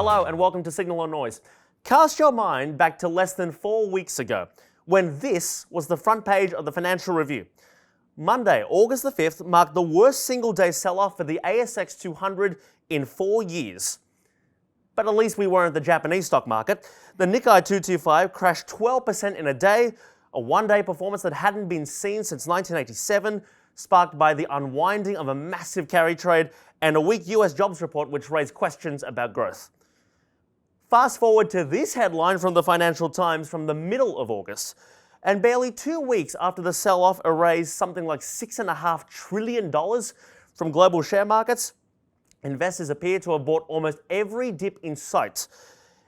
Hello and welcome to Signal or Noise. Cast your mind back to less than 4 weeks ago, when this was the front page of the Financial Review. Monday, August the 5th, marked the worst single-day sell-off for the ASX 200 in 4 years. But at least we weren't the Japanese stock market. The Nikkei 225 crashed 12% in a day, a one-day performance that hadn't been seen since 1987, sparked by the unwinding of a massive carry trade and a weak US jobs report which raised questions about growth. Fast forward to this headline from the Financial Times from the middle of August, and barely 2 weeks after the sell-off erased something like $6.5 trillion from global share markets, investors appear to have bought almost every dip in sight,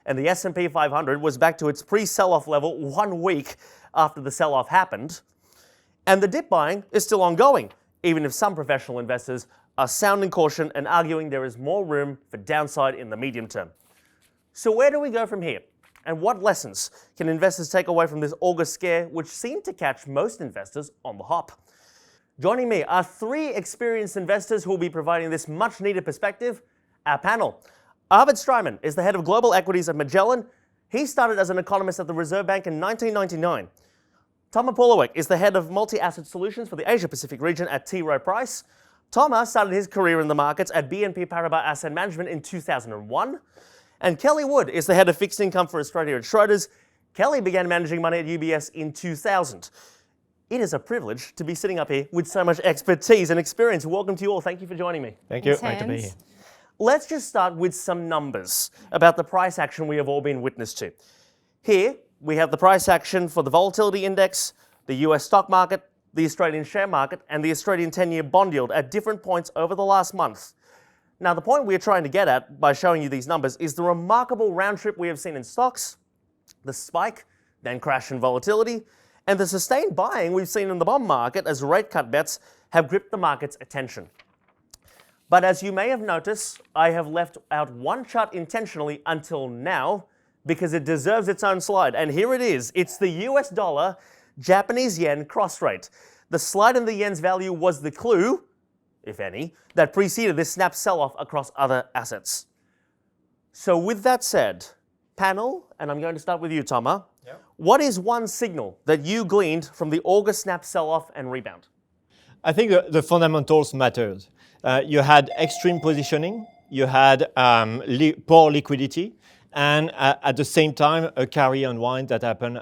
and the S&P 500 was back to its pre-sell-off level 1 week after the sell-off happened. And the dip buying is still ongoing, even if some professional investors are sounding caution and arguing there is more room for downside in the medium term. So where do we go from here? And what lessons can investors take away from this August scare, which seemed to catch most investors on the hop? Joining me are 3 experienced investors who will be providing this much-needed perspective. Our panel. Arvid Struyman is the head of global equities at Magellan. He started as an economist at the Reserve Bank in 1999. Thomas Pulawick is the head of multi-asset solutions for the Asia-Pacific region at T. Rowe Price. Thomas started his career in the markets at BNP Paribas Asset Management in 2001. And Kelly Wood is the head of fixed income for Australia at Schroders. Kelly began managing money at UBS in 2000. It is a privilege to be sitting up here with so much expertise and experience. Welcome to you all. Thank you for joining me. Thank you. Great to be here. Let's just start with some numbers about the price action we have all been witness to. Here, we have the price action for the volatility index, the US stock market, the Australian share market, and the Australian 10-year bond yield at different points over the last month. Now, the point we're trying to get at by showing you these numbers is the remarkable round trip we have seen in stocks, the spike, then crash in volatility, and the sustained buying we've seen in the bond market as rate cut bets have gripped the market's attention. But as you may have noticed, I have left out one chart intentionally until now because it deserves its own slide. And here it is. It's the US dollar, Japanese yen cross rate. The slide in the yen's value was the clue, if any, that preceded this snap sell-off across other assets. So with that said, panel, and I'm going to start with you, Thomas. Yep. What is one signal that you gleaned from the August snap sell-off and rebound? I think the fundamentals mattered. You had extreme positioning, you had poor liquidity, and at the same time, a carry unwind that happened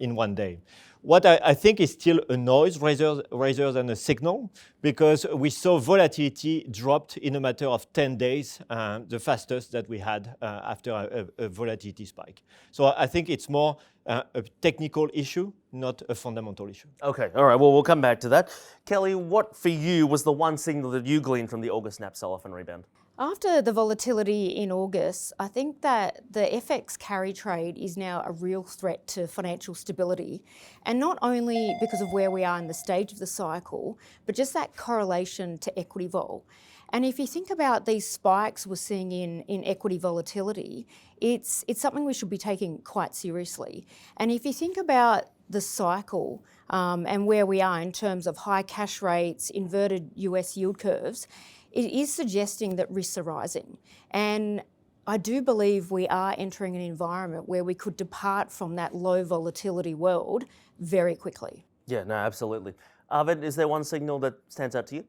in 1 day. What I think is still a noise rather than a signal, because we saw volatility dropped in a matter of 10 days, the fastest that we had after a volatility spike. So I think it's more a technical issue, not a fundamental issue. Okay, all right, well, we'll come back to that. Kelly, what for you was the one signal that you gleaned from the August snap sell-off and rebound? After the volatility in August, I think that the FX carry trade is now a real threat to financial stability. And not only because of where we are in the stage of the cycle, but just that correlation to equity vol. And if you think about these spikes we're seeing in equity volatility, it's something we should be taking quite seriously. And if you think about the cycle and where we are in terms of high cash rates, inverted US yield curves, it is suggesting that risks are rising. And I do believe we are entering an environment where we could depart from that low volatility world very quickly. Yeah, no, absolutely. Arvid, is there one signal that stands out to you?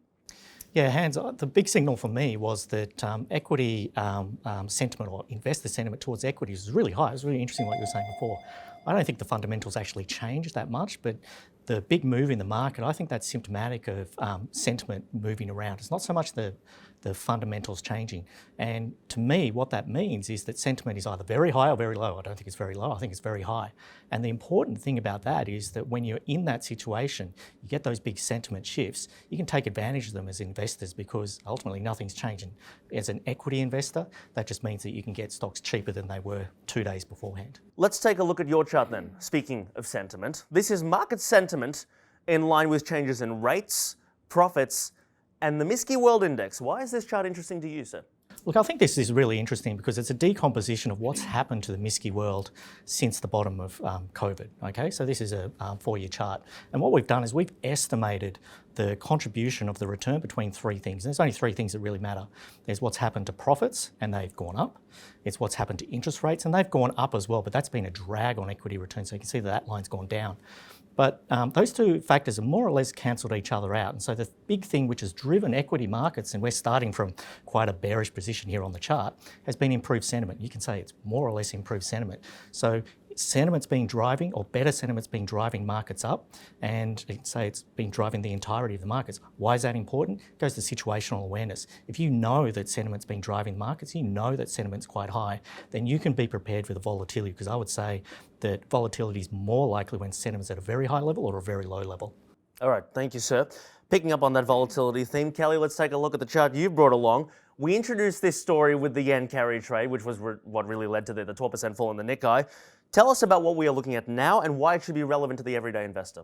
Yeah, Hans, the big signal for me was that equity sentiment or investor sentiment towards equities is really high. It's really interesting what you were saying before. I don't think the fundamentals actually changed that much, but the big move in the market, I think that's symptomatic of sentiment moving around. It's not so much the fundamentals changing. And to me, what that means is that sentiment is either very high or very low. I don't think it's very low, I think it's very high. And the important thing about that is that when you're in that situation, you get those big sentiment shifts, you can take advantage of them as investors because ultimately nothing's changing. As an equity investor, that just means that you can get stocks cheaper than they were 2 days beforehand. Let's take a look at your chart then. Speaking of sentiment, this is market sentiment in line with changes in rates, profits, and the MSCI World Index. Why is this chart interesting to you, sir? Look, I think this is really interesting because it's a decomposition of what's happened to the MSCI world since the bottom of COVID, okay? So this is a 4-year chart. And what we've done is we've estimated the contribution of the return between 3 things. And there's only 3 things that really matter. There's what's happened to profits, and they've gone up. It's what's happened to interest rates, and they've gone up as well, but that's been a drag on equity returns. So you can see that line's gone down. But those 2 factors have more or less cancelled each other out. And so the big thing which has driven equity markets, and we're starting from quite a bearish position here on the chart, has been improved sentiment. You can say it's more or less improved sentiment. So sentiment's been driving, or better sentiment's been driving markets up, and you can say it's been driving the entirety of the markets. Why is that important? It goes to situational awareness. If you know that sentiment's been driving markets, you know that sentiment's quite high, then you can be prepared for the volatility, because I would say that volatility is more likely when sentiment's at a very high level or a very low level. All right, thank you, sir. Picking up on that volatility theme, Kelly, let's take a look at the chart you brought along. We introduced this story with the yen carry trade, which was what really led to the 12% fall in the Nikkei. Tell us about what we are looking at now and why it should be relevant to the everyday investor.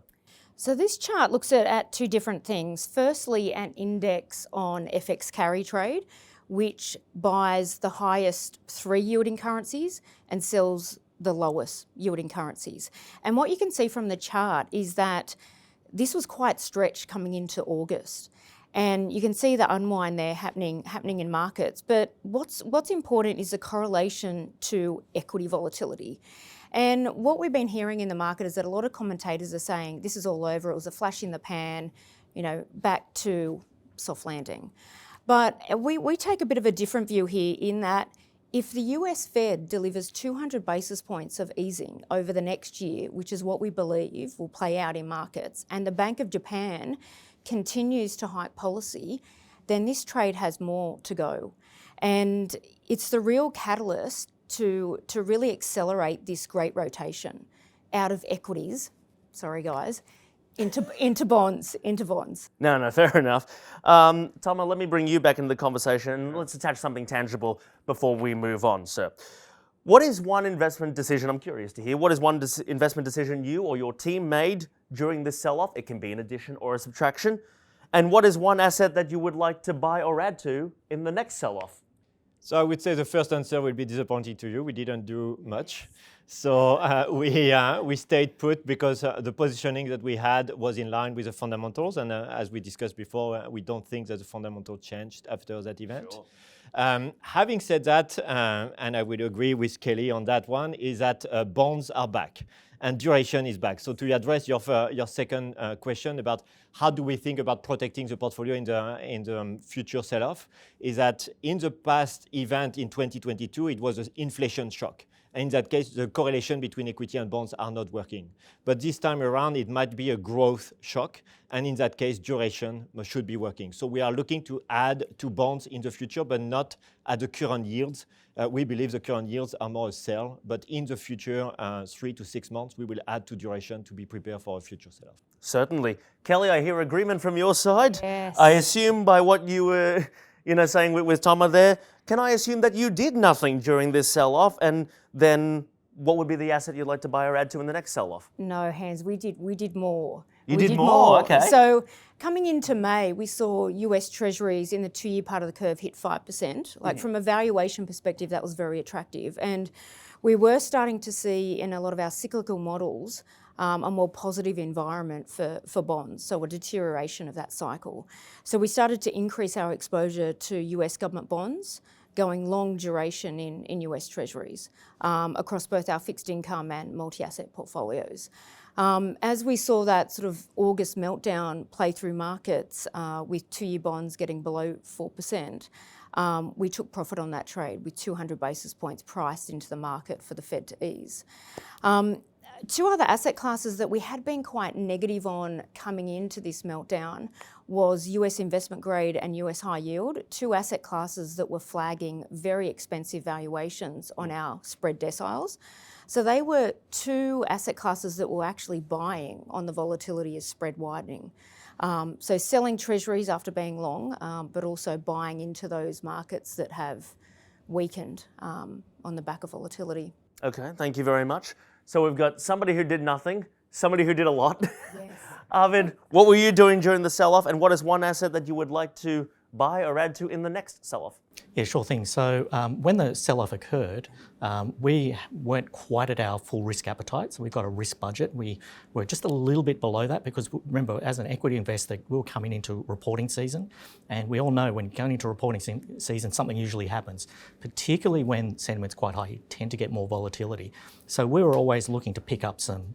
So this chart looks at 2 different things. Firstly, an index on FX carry trade, which buys the highest 3 yielding currencies and sells the lowest yielding currencies. And what you can see from the chart is that this was quite stretched coming into August. And you can see the unwind there happening in markets. But what's important is the correlation to equity volatility. And what we've been hearing in the market is that a lot of commentators are saying this is all over, it was a flash in the pan, back to soft landing. But we take a bit of a different view here in that if the US Fed delivers 200 basis points of easing over the next year, which is what we believe will play out in markets, and the Bank of Japan continues to hike policy, then this trade has more to go. And it's the real catalyst to really accelerate this great rotation out of equities, sorry guys, into bonds. No, fair enough. Toma, let me bring you back into the conversation and let's attach something tangible before we move on, sir. What is one investment decision, I'm curious to hear, what is one investment decision you or your team made during this sell-off? It can be an addition or a subtraction. And what is one asset that you would like to buy or add to in the next sell-off? So I would say the first answer will be disappointing to you. We didn't do much. So we stayed put because the positioning that we had was in line with the fundamentals. And as we discussed before, we don't think that the fundamental changed after that event. Sure. Having said that, and I would agree with Kelly on that one, is that bonds are back and duration is back. So to address your second question about how do we think about protecting the portfolio in the future sell-off, is that in the past event in 2022, it was an inflation shock. And in that case, the correlation between equity and bonds are not working. But this time around, it might be a growth shock. And in that case, duration should be working. So we are looking to add to bonds in the future, but not at the current yields. We believe the current yields are more a sell, but in the future, 3 to 6 months, we will add to duration to be prepared for a future sell-off. Certainly. Kelly, I hear agreement from your side. Yes. I assume by what you were saying with Toma there, can I assume that you did nothing during this sell-off, and then what would be the asset you'd like to buy or add to in the next sell-off? No, Hans, we did more. You did more, okay. So coming into May, we saw US Treasuries in the 2-year part of the curve hit 5%. From a valuation perspective, that was very attractive. And we were starting to see in a lot of our cyclical models a more positive environment for bonds, so a deterioration of that cycle. So we started to increase our exposure to US government bonds, going long duration in US Treasuries across both our fixed income and multi-asset portfolios. As we saw that sort of August meltdown play through markets with 2-year bonds getting below 4%, we took profit on that trade with 200 basis points priced into the market for the Fed to ease. 2 other asset classes that we had been quite negative on coming into this meltdown was US investment grade and US high yield, 2 asset classes that were flagging very expensive valuations on our spread deciles. So they were 2 asset classes that were actually buying on the volatility as spread widening. So selling treasuries after being long, but also buying into those markets that have weakened on the back of volatility. Okay, thank you very much. So we've got somebody who did nothing, somebody who did a lot. Yes. Arvid, what were you doing during the sell-off, and what is one asset that you would like to buy or add to in the next sell-off? Yeah, sure thing. So when the sell-off occurred, we weren't quite at our full risk appetite. So we've got a risk budget. We were just a little bit below that because remember, as an equity investor, we were coming into reporting season. And we all know when going into reporting season, something usually happens, particularly when sentiment's quite high. You tend to get more volatility. So we were always looking to pick up some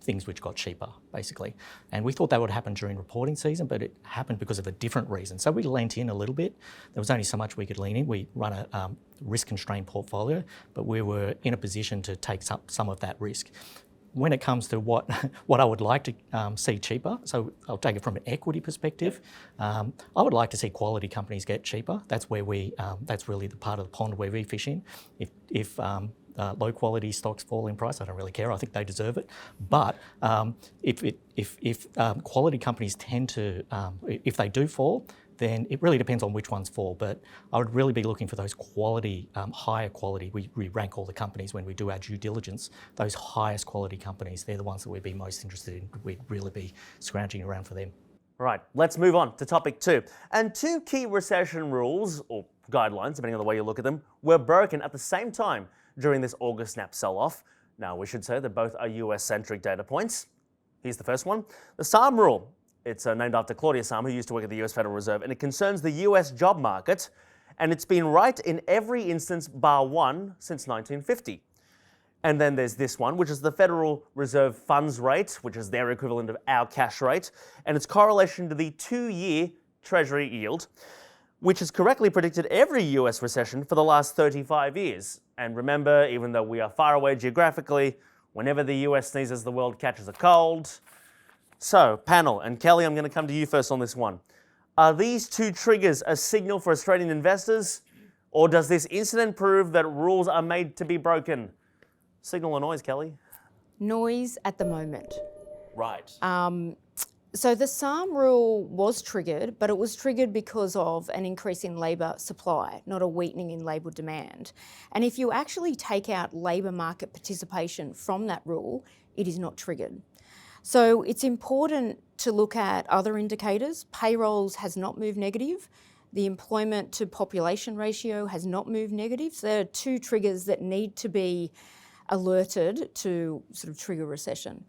things which got cheaper, basically. And we thought that would happen during reporting season, but it happened because of a different reason. So we lent in a little bit. There was only so much we could lean in. We run a risk-constrained portfolio, but we were in a position to take some of that risk. When it comes to what I would like to see cheaper, so I'll take it from an equity perspective. I would like to see quality companies get cheaper. That's where that's really the part of the pond where we fish in. If low quality stocks fall in price, I don't really care. I think they deserve it. But if quality companies tend to, if they do fall, then it really depends on which ones fall. But I would really be looking for those quality, higher quality. We rank all the companies when we do our due diligence. Those highest quality companies, they're the ones that we'd be most interested in. We'd really be scrounging around for them. Right, let's move on to topic 2. And 2 key recession rules, or guidelines, depending on the way you look at them, were broken at the same time during this August snap sell-off. Now, we should say that both are US-centric data points. Here's the first one. The SARM rule. It's named after Claudia Sahm, who used to work at the US Federal Reserve, and it concerns the US job market, and it's been right in every instance bar one since 1950. And then there's this one, which is the Federal Reserve funds rate, which is their equivalent of our cash rate, and its correlation to the 2-year Treasury yield, which has correctly predicted every US recession for the last 35 years. And remember, even though we are far away geographically, whenever the US sneezes, the world catches a cold. So, panel, and Kelly, I'm going to come to you first on this one. Are these 2 triggers a signal for Australian investors, or does this incident prove that rules are made to be broken? Signal or noise, Kelly? Noise at the moment. Right. So the SARM rule was triggered, but it was triggered because of an increase in labour supply, not a weakening in labour demand. And if you actually take out labour market participation from that rule, it is not triggered. So it's important to look at other indicators. Payrolls has not moved negative. The employment to population ratio has not moved negative. So there are 2 triggers that need to be alerted to sort of trigger recession.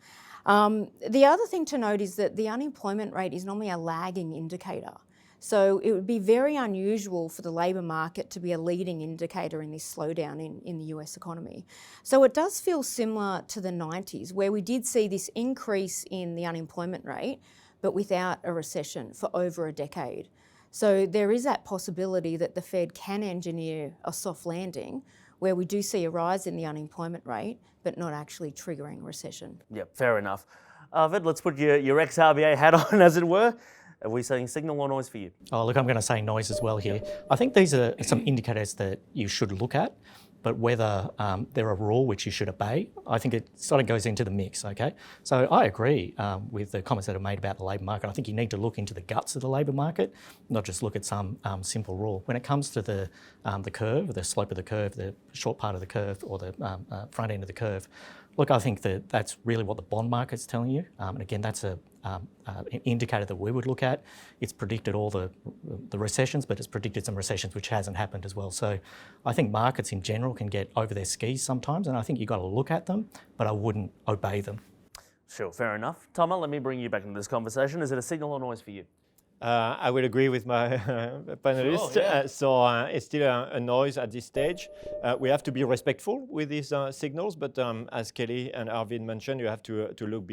The other thing to note is that the unemployment rate is normally a lagging indicator. So it would be very unusual for the labour market to be a leading indicator in this slowdown in the US economy. So it does feel similar to the 90s, where we did see this increase in the unemployment rate, but without a recession for over a decade. So there is that possibility that the Fed can engineer a soft landing where we do see a rise in the unemployment rate, but not actually triggering a recession. Yep, fair enough. Arvid, let's put your ex-RBA hat on, as it were. Are we saying signal or noise for you? Oh, look, I'm going to say noise as well here. I think these are some indicators that you should look at, but whether they're a rule which you should obey, I think it sort of goes into the mix, okay? So I agree with the comments that are made about the labour market. I think you need to look into the guts of the labour market, not just look at some simple rule. When it comes to the curve, the slope of the curve, the short part of the curve, or the front end of the curve, look, I think that that's really what the bond market's telling you. And again, that's an indicator that we would look at. It's predicted all the recessions, but it's predicted some recessions which hasn't happened as well. So I think markets in general can get over their skis sometimes, and I think you've got to look at them, but I wouldn't obey them. Sure, fair enough. Thomas, let me bring you back into this conversation. Is it a signal or noise for you? I will agree with my panelists. Sure, yeah. So it's still a noise at this stage. We have to be respectful with these signals, but as Kelly and Arvid mentioned, you have to look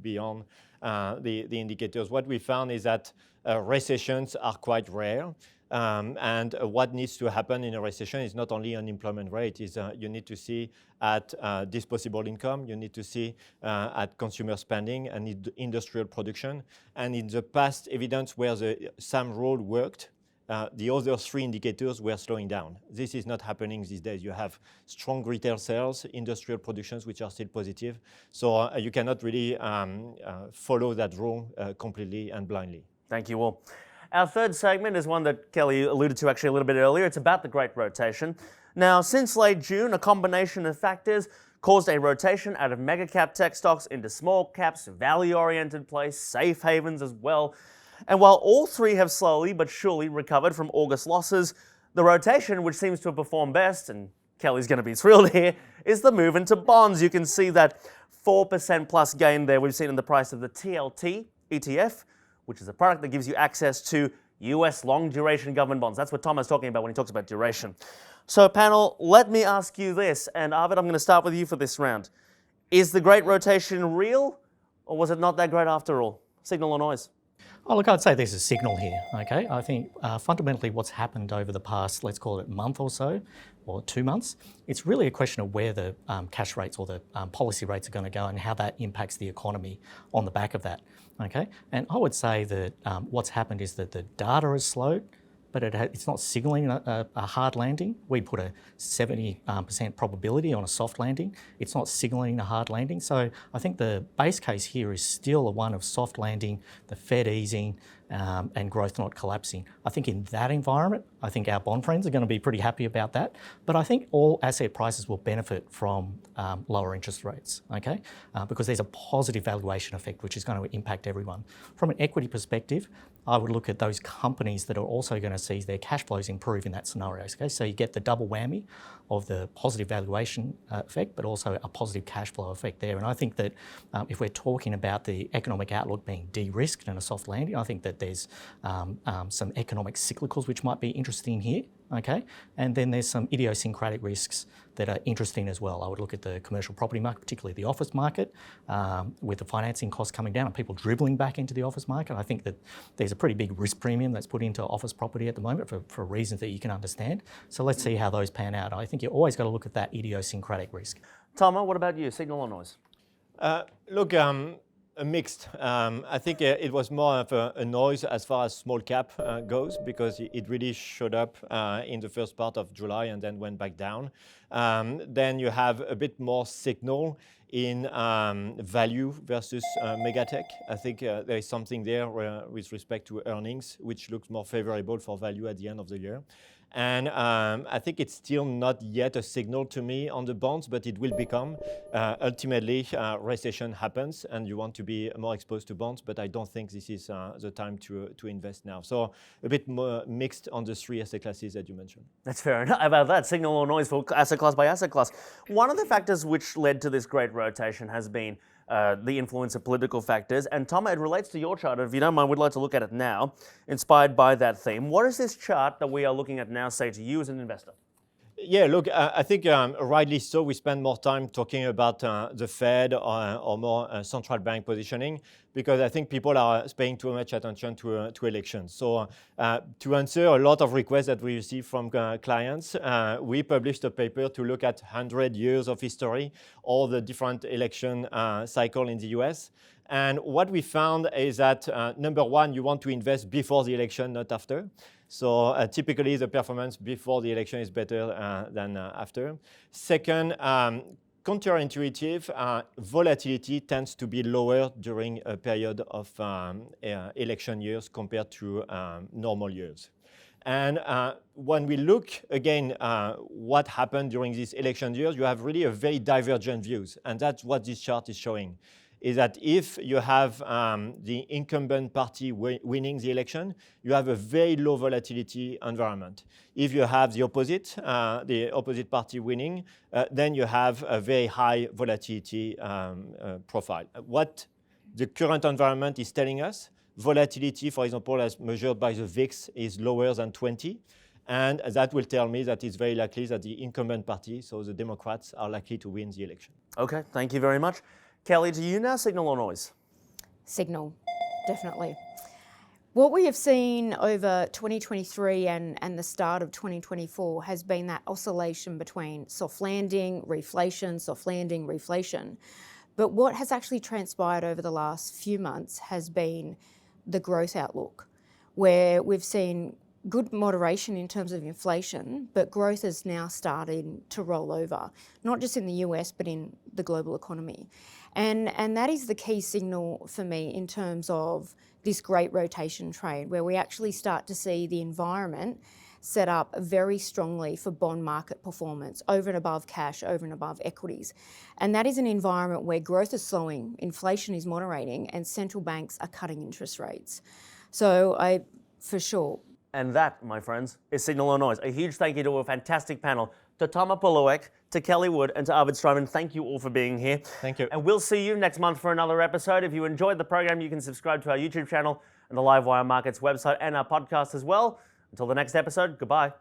beyond the indicators. What we found is that recessions are quite rare. And what needs to happen in a recession is not only unemployment rate, is you need to see at disposable income, you need to see at consumer spending and industrial production. And in the past evidence where the SAM rule worked, the other 3 indicators were slowing down. This is not happening these days. You have strong retail sales, industrial productions, which are still positive. So you cannot really follow that rule completely and blindly. Thank you all. Our third segment is one that Kelly alluded to actually a little bit earlier. It's about the Great Rotation. Now, since late June, a combination of factors caused a rotation out of mega cap tech stocks into small caps, value-oriented plays, safe havens as well. And while all 3 have slowly but surely recovered from August losses, The rotation, which seems to have performed best, and Kelly's going to be thrilled here, is the move into bonds. You can see that 4% plus gain there we've seen in the price of the TLT ETF, which is a product that gives you access to US long duration government bonds. That's what Tom is talking about when he talks about duration. So panel, let me ask you this, and Arvid, I'm going to start with you for this round. Is the great rotation real, or was it not that great after all? Signal or noise? Oh, look, I'd say there's a signal here, okay? I think fundamentally what's happened over the past, let's call it month or so, or 2 months, it's really a question of where the cash rates or the policy rates are going to go and how that impacts the economy on the back of that, okay? And I would say that what's happened is that the data has slowed, but it's not signalling a hard landing. We put a 70% probability on a soft landing. It's not signalling a hard landing. So I think the base case here is still a one of soft landing, the Fed easing, and growth not collapsing. I think in that environment, I think our bond friends are going to be pretty happy about that. But I think all asset prices will benefit from lower interest rates, okay? Because there's a positive valuation effect which is going to impact everyone. From an equity perspective, I would look at those companies that are also going to see their cash flows improve in that scenario. Okay? So you get the double whammy of the positive valuation effect, but also a positive cash flow effect there. And I think that if we're talking about the economic outlook being de-risked and a soft landing, I think that there's some economic cyclicals which might be interesting here. Okay, and then there's some idiosyncratic risks that are interesting as well. I would look at the commercial property market, particularly the office market, with the financing costs coming down and people dribbling back into the office market. I think that there's a pretty big risk premium that's put into office property at the moment for reasons that you can understand. So let's see how those pan out. I think you always got to look at that idiosyncratic risk. Tomo, what about you? Signal or noise? Look, mixed. I think it was more of a noise as far as small cap goes, because it really showed up in the first part of July and then went back down. Then you have a bit more signal in value versus megatech. I think there is something there with respect to earnings, which looks more favorable for value at the end of the year. And I think it's still not yet a signal to me on the bonds, but it will become. Ultimately, recession happens and you want to be more exposed to bonds, but I don't think this is the time to invest now. So a bit more mixed on the three asset classes that you mentioned. That's fair enough about that. Signal or noise for asset class by asset class. One of the factors which led to this great rotation has been the influence of political factors. And Tom, it relates to your chart. If you don't mind, we'd like to look at it now, inspired by that theme. What does this chart that we are looking at now say to you as an investor? Yeah, look, I think rightly so, we spend more time talking about the Fed or more central bank positioning, because I think people are paying too much attention to elections. So to answer a lot of requests that we receive from clients, we published a paper to look at 100 years of history, all the different election cycle in the US. And what we found is that, number one, you want to invest before the election, not after. So typically the performance before the election is better than after. Second, counterintuitive, volatility tends to be lower during a period of election years compared to normal years. And when we look again what happened during these election years, you have really a very divergent views. And that's what this chart is showing, is that if you have the incumbent party winning the election, you have a very low volatility environment. If you have the opposite party winning, then you have a very high volatility profile. What the current environment is telling us, volatility, for example, as measured by the VIX, is lower than 20. And that will tell me that it's very likely that the incumbent party, so the Democrats, are likely to win the election. Okay, thank you very much. Kelly, do you now signal or noise? Signal, definitely. What we have seen over 2023 and the start of 2024 has been that oscillation between soft landing, reflation, soft landing, reflation. But what has actually transpired over the last few months has been the growth outlook, where we've seen good moderation in terms of inflation, but growth is now starting to roll over, not just in the US, but in the global economy. And that is the key signal for me in terms of this great rotation trade, where we actually start to see the environment set up very strongly for bond market performance over and above cash, over and above equities. And that is an environment where growth is slowing, inflation is moderating, and central banks are cutting interest rates. So for sure, And that, my friends, is Signal or Noise. A huge thank you to a fantastic panel, to Toma Pulowek, to Kelly Wood, and to Arvid Stroman. Thank you all for being here. Thank you. And we'll see you next month for another episode. If you enjoyed the program, you can subscribe to our YouTube channel and the Livewire Markets website and our podcast as well. Until the next episode, goodbye.